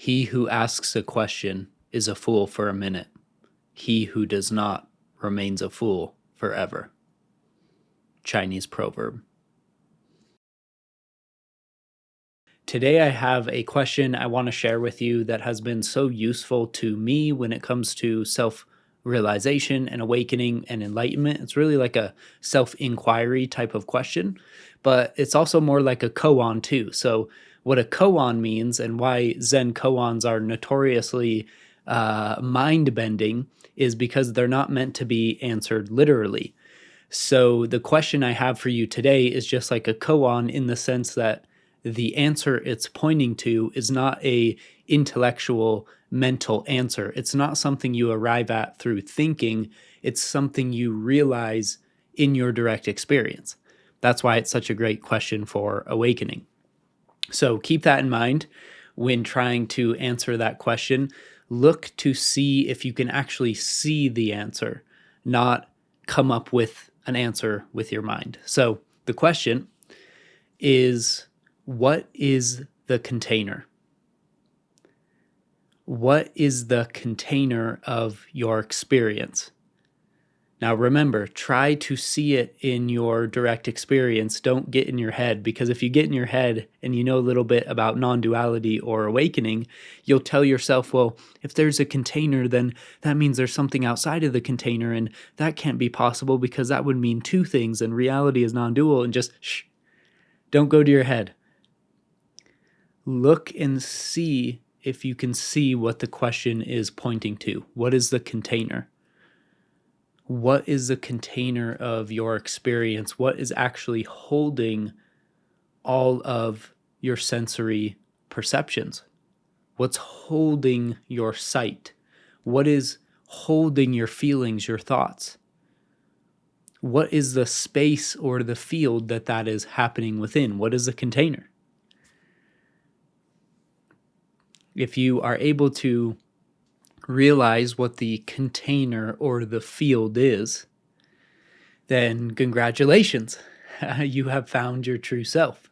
He who asks a question is a fool for a minute. He who does not remains a fool forever. Chinese proverb. Today I have a question I want to share with you that has been so useful to me when it comes to self-realization and awakening and enlightenment. It's really like a self-inquiry type of question, but it's also more like a koan too. So what a koan means and why Zen koans are notoriously mind-bending is because they're not meant to be answered literally. So the question I have for you today is just like a koan in the sense that the answer it's pointing to is not a intellectual mental answer. It's not something you arrive at through thinking. It's something you realize in your direct experience. That's why it's such a great question for awakening. So keep that in mind when trying to answer that question. Look to see if you can actually see the answer, not come up with an answer with your mind. So the question is, what is the container? What is the container of your experience? Now remember, try to see it in your direct experience. Don't get in your head, because if you get in your head and you know a little bit about non-duality or awakening, you'll tell yourself, well, if there's a container, then that means there's something outside of the container, and that can't be possible because that would mean two things, and reality is non-dual, and just shh, don't go to your head. Look and see if you can see what the question is pointing to. What is the container? What is the container of your experience? What is actually holding all of your sensory perceptions? What's holding your sight? What is holding your feelings, your thoughts? What is the space or the field that is happening within? What is the container? If you are able to realize what the container or the field is, then congratulations, you have found your true self.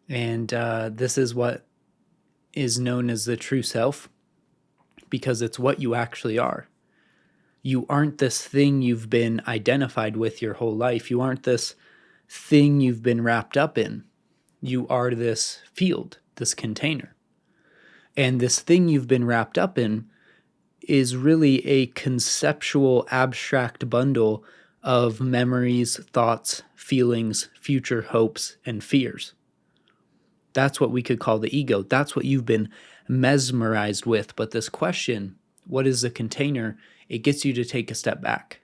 And this is what is known as the true self, because it's what you actually are. You aren't this thing you've been identified with your whole life. You aren't this thing you've been wrapped up in. You are this field, this container. And this thing you've been wrapped up in is really a conceptual, abstract bundle of memories, thoughts, feelings, future hopes, and fears. That's what we could call the ego. That's what you've been mesmerized with. But this question, what is the container? It gets you to take a step back.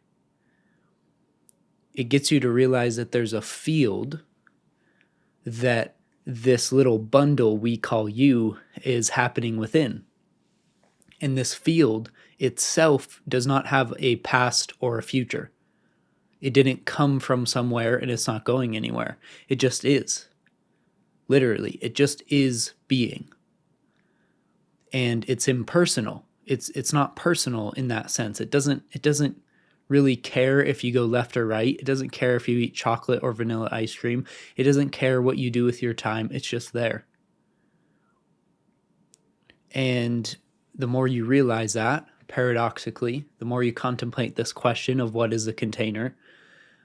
It gets you to realize that there's a field that this little bundle we call you is happening within. And this field itself does not have a past or a future. It didn't come from somewhere and it's not going anywhere. It just is. Literally, it just is being. And it's impersonal. It's not personal in that sense. It doesn't really care if you go left or right. It doesn't care if you eat chocolate or vanilla ice cream. It doesn't care what you do with your time. It's just there. And the more you realize that, paradoxically, the more you contemplate this question of what is the container,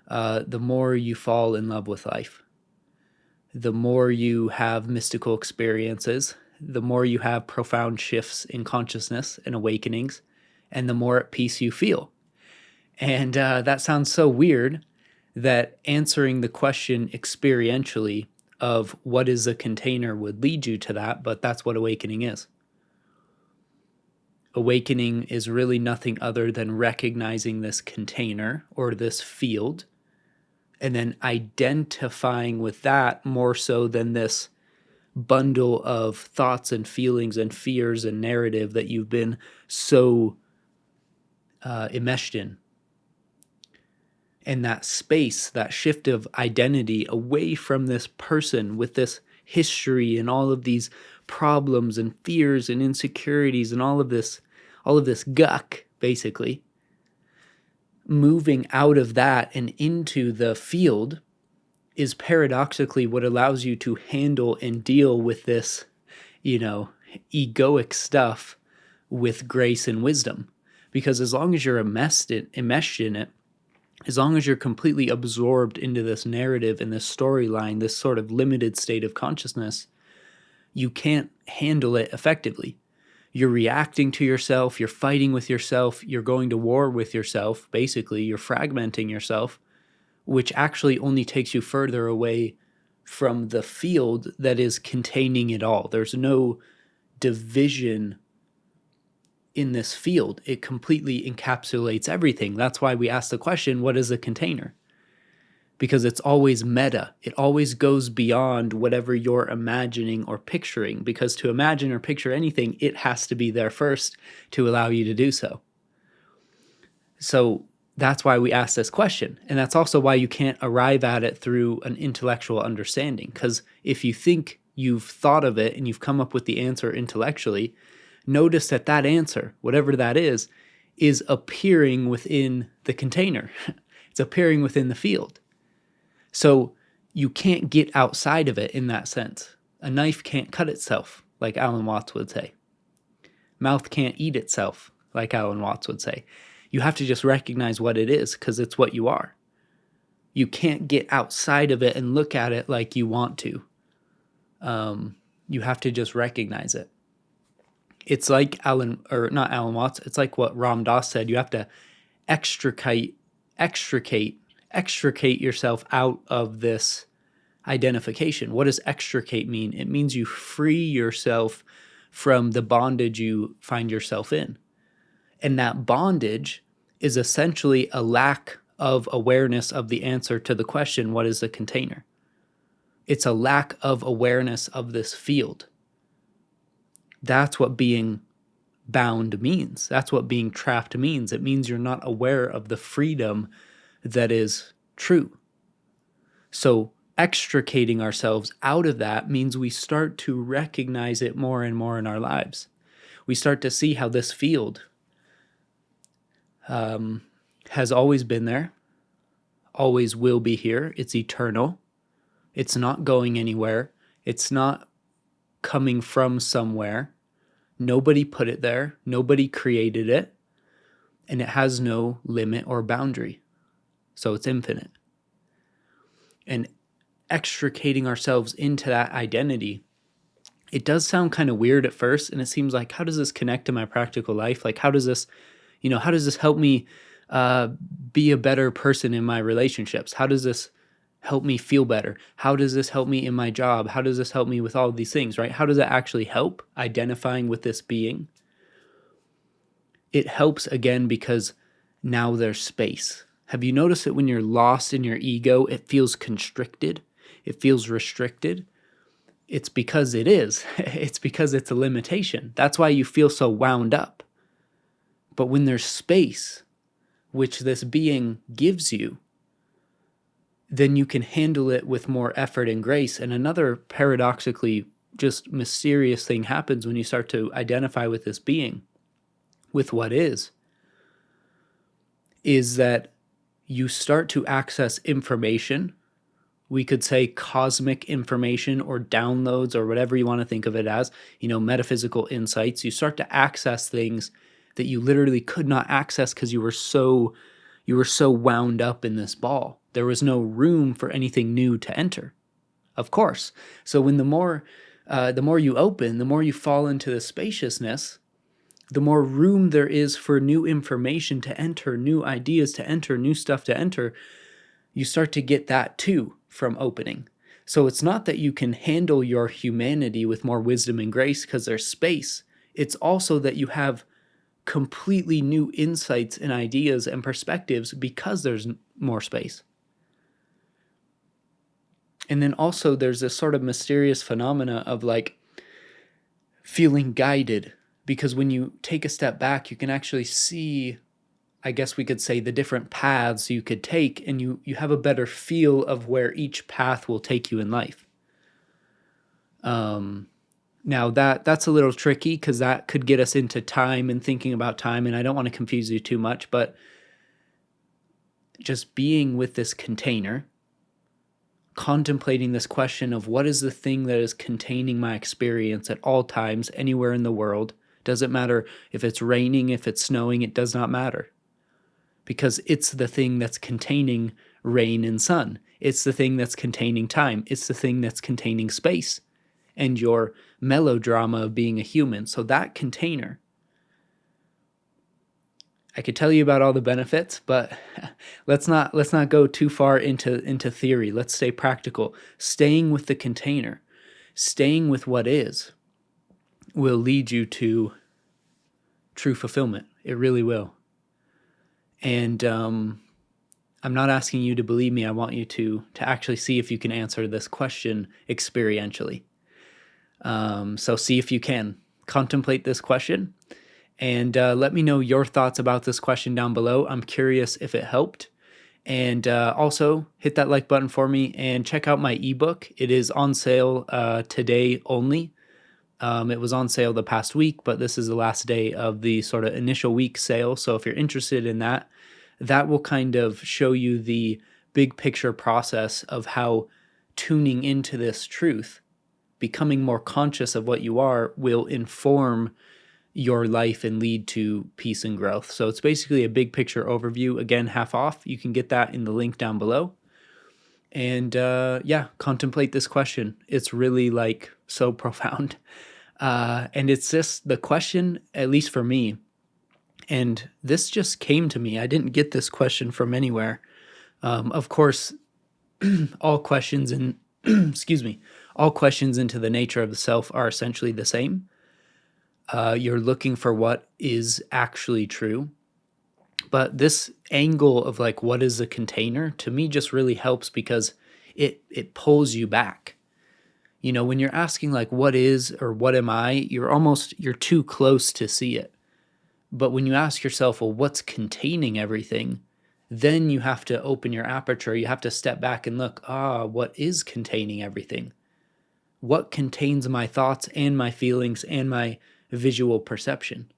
the more you fall in love with life. The more you have mystical experiences, the more you have profound shifts in consciousness and awakenings, and the more at peace you feel. And that sounds so weird, that answering the question experientially of what is a container would lead you to that, but that's what awakening is. Awakening is really nothing other than recognizing this container or this field, and then identifying with that more so than this bundle of thoughts and feelings and fears and narrative that you've been so enmeshed in. And that space, that shift of identity away from this person with this history and all of these problems and fears and insecurities and all of this guck, basically, moving out of that and into the field is paradoxically what allows you to handle and deal with this, egoic stuff with grace and wisdom. Because as long as you're enmeshed in it, as long as you're completely absorbed into this narrative and this storyline, this sort of limited state of consciousness, you can't handle it effectively. You're reacting to yourself, you're fighting with yourself, you're going to war with yourself, basically, you're fragmenting yourself, which actually only takes you further away from the field that is containing it all. There's no division in this field. It completely encapsulates everything. That's why we ask the question, what is a container? Because it's always meta. It always goes beyond whatever you're imagining or picturing, because to imagine or picture anything, it has to be there first to allow you to do so. So that's why we ask this question. And that's also why you can't arrive at it through an intellectual understanding. Because if you think you've thought of it and you've come up with the answer intellectually, notice that that answer, whatever that is appearing within the container. It's appearing within the field. So you can't get outside of it in that sense. A knife can't cut itself, like Alan Watts would say. Mouth can't eat itself, like Alan Watts would say. You have to just recognize what it is, because it's what you are. You can't get outside of it and look at it like you want to. You have to just recognize it. It's like not Alan Watts, it's like what Ram Dass said. You have to extricate yourself out of this identification. What does extricate mean? It means you free yourself from the bondage you find yourself in. And that bondage is essentially a lack of awareness of the answer to the question, what is the container? It's a lack of awareness of this field. That's what being bound means. That's what being trapped means. It means you're not aware of the freedom that is true. So extricating ourselves out of that means we start to recognize it more and more in our lives. We start to see how this field has always been there, always will be here. It's eternal. It's not going anywhere. It's not coming from somewhere. Nobody put it there. Nobody created it. And it has no limit or boundary. So it's infinite. And extricating ourselves into that identity, it does sound kind of weird at first. And it seems like, how does this connect to my practical life? Like, how does this help me be a better person in my relationships? How does this help me feel better? How does this help me in my job? How does this help me with all of these things, right? How does it actually help identifying with this being? It helps, again, because now there's space. Have you noticed that when you're lost in your ego, it feels constricted? It feels restricted? It's because it is. It's because it's a limitation. That's why you feel so wound up. But when there's space, which this being gives you, then you can handle it with more effort and grace. And another paradoxically just mysterious thing happens when you start to identify with this being, with what is that you start to access information. We could say cosmic information or downloads or whatever you want to think of it as, metaphysical insights. You start to access things that you literally could not access because you were so wound up in this ball. There was no room for anything new to enter, of course. So when the more you open, the more you fall into the spaciousness, the more room there is for new information to enter, new ideas to enter, new stuff to enter. You start to get that too from opening. So it's not that you can handle your humanity with more wisdom and grace because there's space. It's also that you have completely new insights and ideas and perspectives because there's more space. And then also there's this sort of mysterious phenomena of like feeling guided, because when you take a step back, you can actually see, I guess we could say, the different paths you could take, and you have a better feel of where each path will take you in life. Now that's a little tricky because that could get us into time and thinking about time, and I don't want to confuse you too much, but just being with this container contemplating this question of what is the thing that is containing my experience at all times, anywhere in the world. Doesn't matter if it's raining, if it's snowing, it does not matter. Because it's the thing that's containing rain and sun. It's the thing that's containing time. It's the thing that's containing space and your melodrama of being a human. So that container, I could tell you about all the benefits, but let's not go too far into theory. Let's stay practical. Staying with the container, staying with what is, will lead you to true fulfillment. It really will. And I'm not asking you to believe me. I want you to actually see if you can answer this question experientially. So see if you can contemplate this question, and let me know your thoughts about this question down below. I'm curious if it helped. And also hit that like button for me and check out my ebook. It is on sale today only. It was on sale the past week, but this is the last day of the sort of initial week sale. So if you're interested in that, that will kind of show you the big picture process of how tuning into this truth, becoming more conscious of what you are, will inform your life and lead to peace and growth. So it's basically a big picture overview. Again, half off. You can get that in the link down below. And yeah, contemplate this question. It's really like so profound. And it's just the question, at least for me, and this just came to me. I didn't get this question from anywhere. Of course, all questions in, excuse me, all questions into the nature of the self are essentially the same. You're looking for what is actually true. But this angle of like, what is a container, to me just really helps because it pulls you back. You know, when you're asking like, what is or what am I, you're too close to see it. But when you ask yourself, well, what's containing everything? Then you have to open your aperture. You have to step back and look, what is containing everything? What contains my thoughts and my feelings and my visual perception?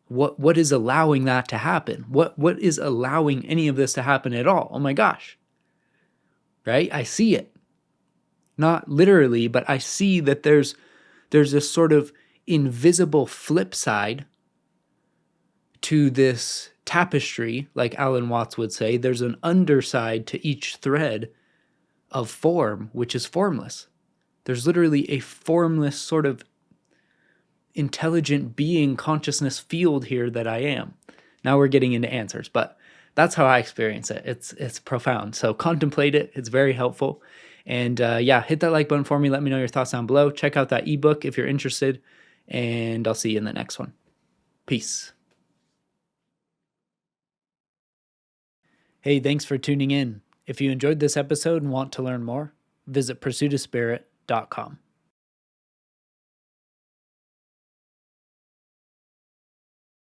What is allowing that to happen? What is allowing any of this to happen at all? Oh my gosh. Right? I see it. Not literally, but I see that there's this sort of invisible flip side to this tapestry, like Alan Watts would say. There's an underside to each thread of form, which is formless. There's literally a formless sort of intelligent being consciousness field here that I am. Now we're getting into answers, but that's how I experience it. It's profound. So contemplate it. It's very helpful. And yeah, hit that like button for me. Let me know your thoughts down below. Check out that ebook if you're interested. And I'll see you in the next one. Peace. Hey, thanks for tuning in. If you enjoyed this episode and want to learn more, visit pursuitofspirit.com.